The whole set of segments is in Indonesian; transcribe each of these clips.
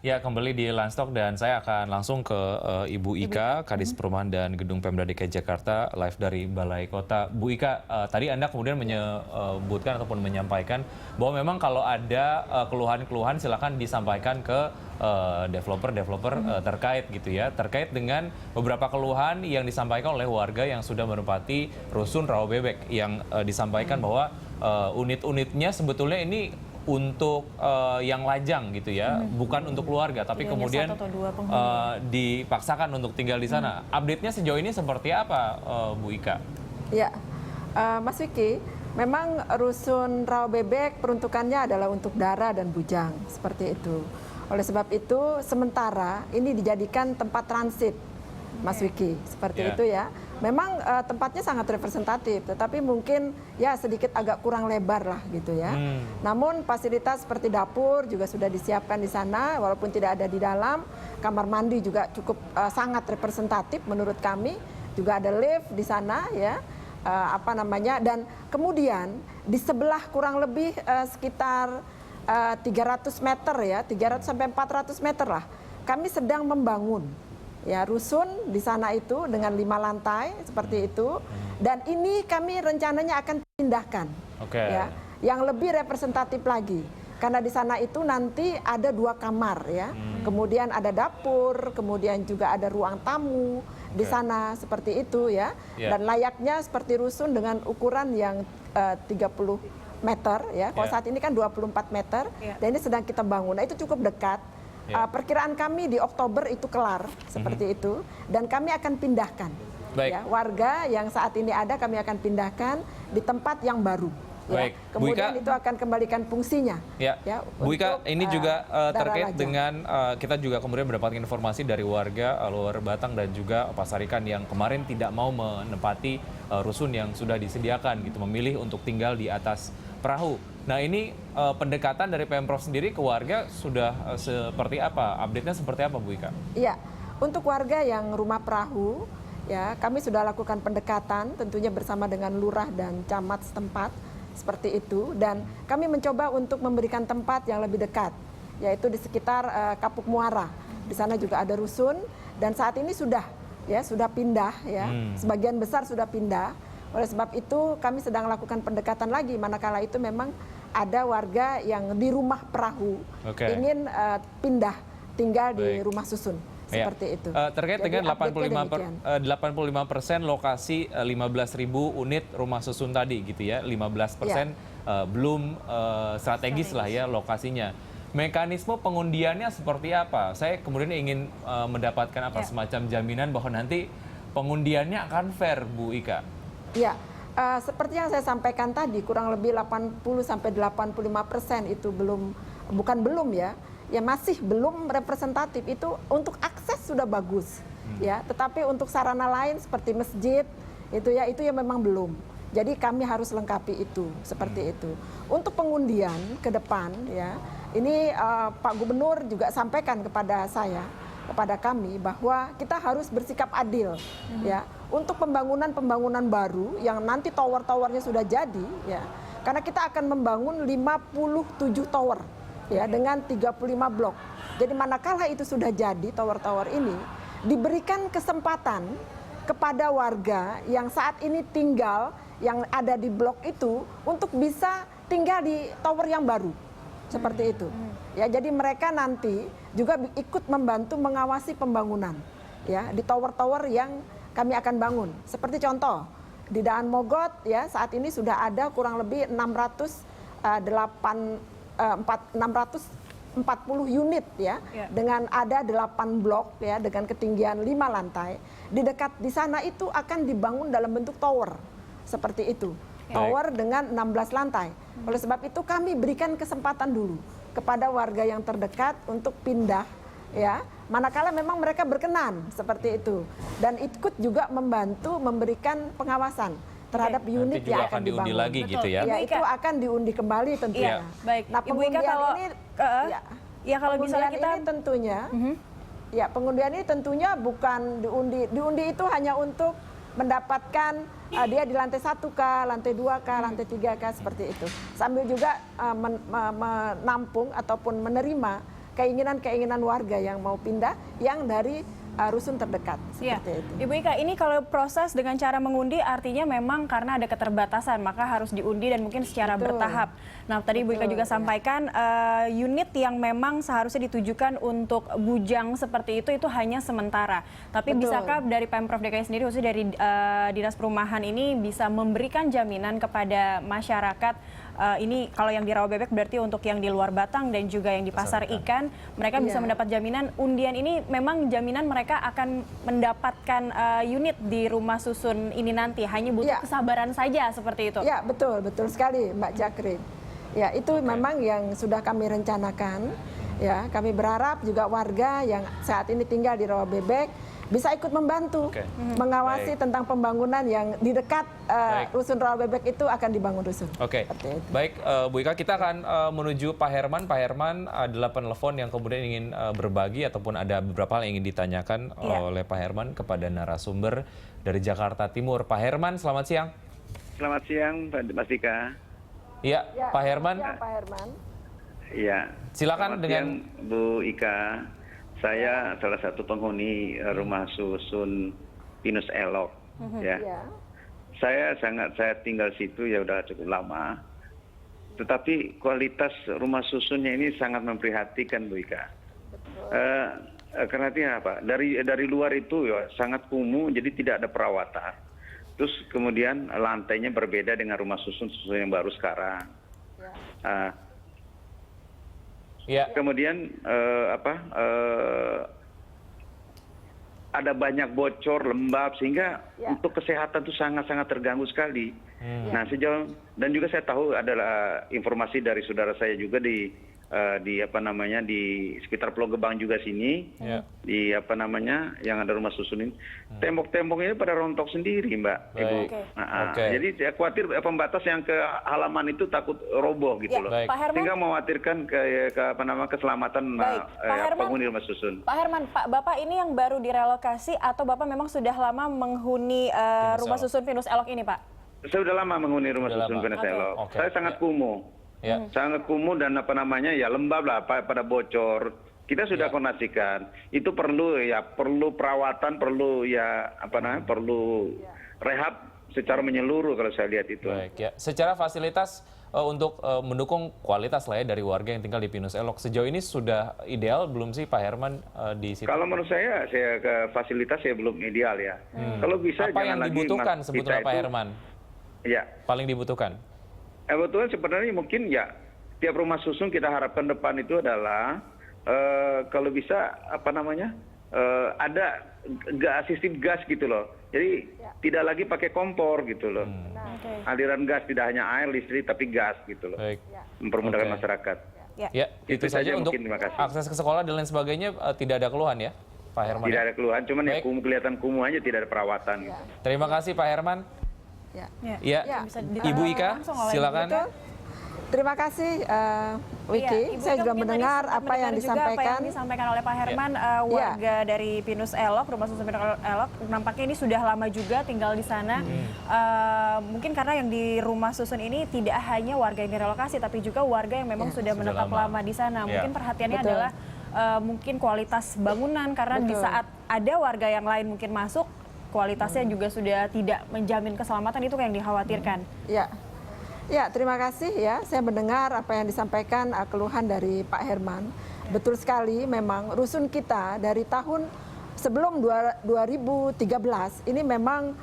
Ya, kembali di Landstalk dan saya akan langsung ke Ibu Ika, Kadis Perumahan dan Gedung Pemda DKI Jakarta, live dari Balai Kota. Bu Ika, tadi Anda kemudian menyebutkan ataupun menyampaikan bahwa memang kalau ada keluhan-keluhan silakan disampaikan ke developer-developer terkait gitu ya, terkait dengan beberapa keluhan yang disampaikan oleh warga yang sudah menempati Rusun Rawabebek yang disampaikan bahwa unit-unitnya sebetulnya ini untuk yang lajang gitu ya, bukan untuk keluarga, tapi kemudian dipaksakan untuk tinggal di sana. Update-nya sejauh ini seperti apa, Bu Ika? Ya, Mas Vicky, memang Rusun Rawabebek peruntukannya adalah untuk dara dan bujang, seperti itu. Oleh sebab itu, sementara ini dijadikan tempat transit, Mas Vicky, seperti itu ya. Memang tempatnya sangat representatif, tetapi mungkin ya sedikit agak kurang lebar lah gitu ya. Namun fasilitas seperti dapur juga sudah disiapkan di sana, walaupun tidak ada di dalam. Kamar mandi juga cukup sangat representatif menurut kami. Juga ada lift di sana ya, dan kemudian di sebelah kurang lebih sekitar 300 meter ya, 300 sampai 400 meter lah. Kami sedang membangun. Ya, rusun di sana itu dengan 5 lantai seperti itu, dan ini kami rencananya akan pindahkan, ya, yang lebih representatif lagi, karena di sana itu nanti ada 2 kamar ya, kemudian ada dapur, kemudian juga ada ruang tamu di sana seperti itu ya, dan layaknya seperti rusun dengan ukuran yang 30 meter ya, kalau saat ini kan 24 meter, dan ini sedang kita bangun, nah itu cukup dekat. Perkiraan kami di Oktober itu kelar seperti itu, dan kami akan pindahkan ya, warga yang saat ini ada kami akan pindahkan di tempat yang baru. Ya. Kemudian itu akan kembalikan fungsinya. Ya, Bu Ika, ini juga terkait dengan kita juga kemudian mendapatkan informasi dari warga luar Batang dan juga Pasar Ikan yang kemarin tidak mau menempati rusun yang sudah disediakan gitu, memilih untuk tinggal di atas perahu. Nah ini pendekatan dari Pemprov sendiri ke warga sudah seperti apa? Update-nya seperti apa, Bu Ika? Iya, untuk warga yang rumah perahu, ya kami sudah lakukan pendekatan tentunya bersama dengan lurah dan camat setempat seperti itu, dan kami mencoba untuk memberikan tempat yang lebih dekat, yaitu di sekitar Kapuk Muara. Di sana juga ada rusun, dan saat ini sudah pindah ya, sebagian besar sudah pindah. Oleh sebab itu kami sedang lakukan pendekatan lagi, manakala itu memang ada warga yang di rumah perahu ingin pindah tinggal di rumah susun. Seperti itu. Terkait dengan 85% lokasi 15.000 unit rumah susun tadi gitu ya, 15% belum strategis lah ya lokasinya. Mekanisme pengundiannya seperti apa? Saya kemudian ingin mendapatkan semacam jaminan bahwa nanti pengundiannya akan fair, Bu Ika. Ya, seperti yang saya sampaikan tadi, kurang lebih 80-85% itu masih belum representatif. Itu untuk akses sudah bagus, ya. Tetapi untuk sarana lain seperti masjid itu ya memang belum. Jadi kami harus lengkapi itu seperti itu. Untuk pengundian ke depan, ya, ini Pak Gubernur juga sampaikan kepada kami bahwa kita harus bersikap adil, ya. Untuk pembangunan baru yang nanti tower-towernya sudah jadi, ya, karena kita akan membangun 57 tower, ya, dengan 35 blok. Jadi manakala itu sudah jadi tower-tower ini, diberikan kesempatan kepada warga yang saat ini tinggal, yang ada di blok itu, untuk bisa tinggal di tower yang baru, seperti itu. Ya, jadi mereka nanti juga ikut membantu mengawasi pembangunan, ya, di tower-tower yang kami akan bangun. Seperti contoh, di Daan Mogot ya saat ini sudah ada kurang lebih 640 unit ya, dengan ada 8 blok ya dengan ketinggian 5 lantai. Di dekat di sana itu akan dibangun dalam bentuk tower. Seperti itu. Tower dengan 16 lantai. Oleh sebab itu kami berikan kesempatan dulu kepada warga yang terdekat untuk pindah, ya, manakala memang mereka berkenan seperti itu, dan ikut juga membantu memberikan pengawasan terhadap unit yang akan dibangun lagi gitu ya. Ya, itu akan diundi kembali tentunya. Baik. Nah, pengundian ini tentunya, ya, pengundian ini tentunya bukan diundi itu hanya untuk mendapatkan dia di lantai 1K, lantai 2K, lantai 3K seperti itu. Sambil juga menampung ataupun menerima keinginan-keinginan warga yang mau pindah yang dari rusun terdekat seperti itu. Ibu Ika, ini kalau proses dengan cara mengundi artinya memang karena ada keterbatasan maka harus diundi dan mungkin secara bertahap. Nah, tadi Ibu Ika juga sampaikan unit yang memang seharusnya ditujukan untuk bujang seperti itu hanya sementara. Tapi bisakah dari Pemprov DKI sendiri khususnya dari Dinas Perumahan ini bisa memberikan jaminan kepada masyarakat ini kalau yang di Rawabebek berarti untuk yang di luar Batang dan juga yang di Pasar Ikan mereka bisa mendapat jaminan undian ini memang jaminan mereka akan mendapatkan unit di rumah susun ini nanti hanya butuh kesabaran saja seperti itu. Ya, betul sekali Mbak Jakrin. Ya, itu memang yang sudah kami rencanakan. Ya, kami berharap juga warga yang saat ini tinggal di Rawabebek bisa ikut membantu mengawasi tentang pembangunan yang di dekat rusun Rawabebek itu akan dibangun rusun. Baik, Bu Ika, kita akan menuju Pak Herman. Pak Herman, adalah penelpon yang kemudian ingin berbagi ataupun ada beberapa hal yang ingin ditanyakan oleh Pak Herman kepada narasumber dari Jakarta Timur. Pak Herman, selamat siang. Selamat siang, Mas Dika. Iya, Pak Herman. Ya, Pak Herman. Iya. Silakan dengan Bu Ika. Saya salah satu penghuni rumah susun Pinus Elok, ya. Saya tinggal situ ya udah cukup lama. Tetapi kualitas rumah susunnya ini sangat memprihatinkan, Bu Ika. Karena apa? Dari luar itu ya sangat kumuh, jadi tidak ada perawatan. Terus kemudian lantainya berbeda dengan rumah susun yang baru sekarang. Kemudian ada banyak bocor, lembab sehingga untuk kesehatan itu sangat-sangat terganggu sekali. Nah, sejauh dan juga saya tahu adalah informasi dari saudara saya juga di sekitar Pulau Gebang juga sini, di yang ada rumah susun ini, tembok-temboknya pada rontok sendiri, Mbak, Ibu. Jadi saya khawatir pembatas yang ke halaman itu takut roboh gitu loh, sehingga mengkhawatirkan keselamatan penghuni rumah susun. Pak Herman, Bapak ini yang baru direlokasi atau Bapak memang sudah lama menghuni rumah susun Pinus Elok ini, Pak? Saya sudah lama menghuni rumah susun Pinus Elok. Saya sangat kumuh. Sangat kumuh dan lembab lah pada bocor. Kita sudah koordinasikan. Itu perlu perawatan, perlu rehab secara menyeluruh kalau saya lihat itu. Secara fasilitas untuk mendukung kualitas lah ya dari warga yang tinggal di Pinus Elok. Sejauh ini sudah ideal belum sih Pak Herman di situ? Kalau menurut saya ke fasilitas belum ideal ya. Kalau bisa apa yang dibutuhkan sebetulnya Pak Herman? Paling dibutuhkan? Kebetulan sebenarnya mungkin tiap rumah susun kita harapkan depan itu adalah kalau bisa ada sistem gas gitu loh. Jadi tidak lagi pakai kompor gitu loh. Aliran gas tidak hanya air, listrik tapi gas gitu loh. Mempermudahkan masyarakat. Itu saja untuk akses ke sekolah dan lain sebagainya tidak ada keluhan ya, Pak Herman? Tidak ada keluhan, cuman kelihatan kumuh aja, tidak ada perawatan. Gitu. Terima kasih Pak Herman. Ibu Ika, silakan. Terima kasih, Wiki. Saya juga mendengar apa yang disampaikan oleh Pak Herman, warga dari Pinus Elok, rumah susun Pinus Elok. Nampaknya ini sudah lama juga tinggal di sana. Mungkin karena yang di rumah susun ini tidak hanya warga yang direlokasi, tapi juga warga yang memang sudah menetap lama di sana. Mungkin perhatiannya adalah mungkin kualitas bangunan, karena di saat ada warga yang lain mungkin masuk, kualitasnya juga sudah tidak menjamin keselamatan, itu yang dikhawatirkan. Ya, terima kasih ya. Saya mendengar apa yang disampaikan keluhan dari Pak Herman. Betul sekali, memang rusun kita dari tahun sebelum 2013 ini memang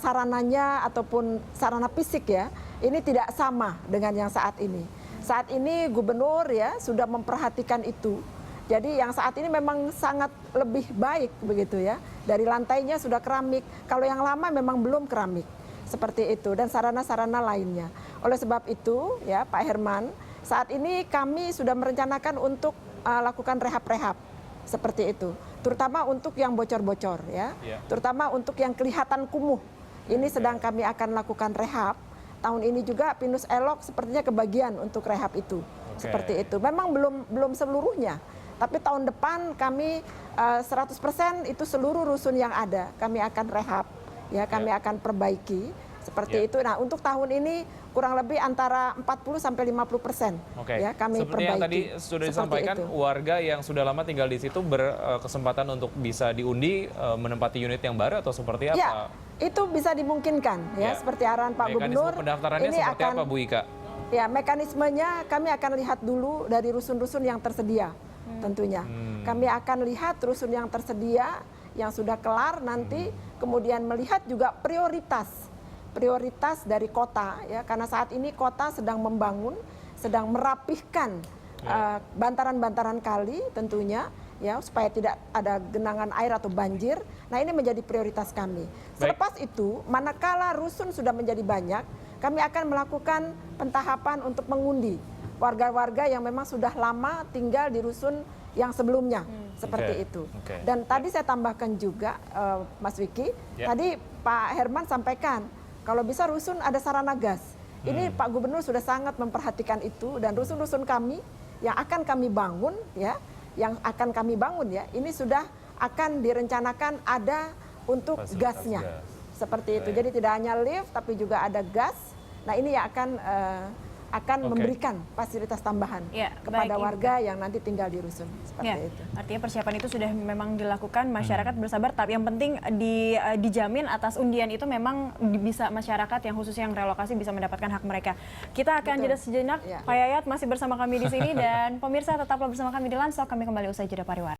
sarananya ataupun sarana fisik ya, ini tidak sama dengan yang saat ini. Saat ini gubernur ya sudah memperhatikan itu. Jadi yang saat ini memang sangat lebih baik begitu ya. Dari lantainya sudah keramik. Kalau yang lama memang belum keramik. Seperti itu dan sarana-sarana lainnya. Oleh sebab itu ya Pak Herman, saat ini kami sudah merencanakan untuk lakukan rehab-rehab seperti itu. Terutama untuk yang bocor-bocor ya. Terutama untuk yang kelihatan kumuh. Ini sedang kami akan lakukan rehab. Tahun ini juga Pinus Elok sepertinya kebagian untuk rehab itu. Seperti itu. Memang belum seluruhnya. Tapi tahun depan kami 100% itu seluruh rusun yang ada kami akan rehab, ya kami akan perbaiki Seperti itu. Nah, untuk tahun ini kurang lebih antara 40 sampai 50% Oke. ya kami Seperti yang tadi perbaiki. sudah Seperti disampaikan, itu. warga yang sudah lama tinggal di situ berkesempatan untuk bisa diundi menempati unit yang baru atau seperti apa? Ya, itu bisa dimungkinkan ya, seperti arahan Pak Mekanisme Gubernur. pendaftarannya Ini seperti akan, apa, Bu Ika? ya, mekanismenya kami akan lihat dulu dari rusun-rusun yang tersedia tentunya. Kami akan lihat rusun yang tersedia yang sudah kelar nanti, kemudian melihat juga prioritas dari kota ya, karena saat ini kota sedang membangun, sedang merapihkan bantaran-bantaran kali tentunya ya, supaya tidak ada genangan air atau banjir. Nah, ini menjadi prioritas kami. Selepas itu, manakala rusun sudah menjadi banyak, kami akan melakukan pentahapan untuk mengundi warga-warga yang memang sudah lama tinggal di rusun yang sebelumnya, seperti itu. Dan tadi saya tambahkan juga, Mas Wiki, tadi Pak Herman sampaikan, kalau bisa rusun ada sarana gas. Ini Pak Gubernur sudah sangat memperhatikan itu, dan rusun-rusun kami yang akan kami bangun ya, ini sudah akan direncanakan ada untuk fasilitas gasnya. gas. Seperti itu. Jadi tidak hanya lift tapi juga ada gas. Nah, ini yang akan memberikan fasilitas tambahan kepada warga yang nanti tinggal di rusun. Seperti itu. Artinya persiapan itu sudah memang dilakukan, masyarakat bersabar, tapi yang penting dijamin atas undian itu memang bisa masyarakat yang khususnya yang relokasi bisa mendapatkan hak mereka. Kita akan jeda sejenak, Pak Yayat masih bersama kami di sini, dan pemirsa tetaplah bersama kami di Lansok, kami kembali usai jeda pariwara.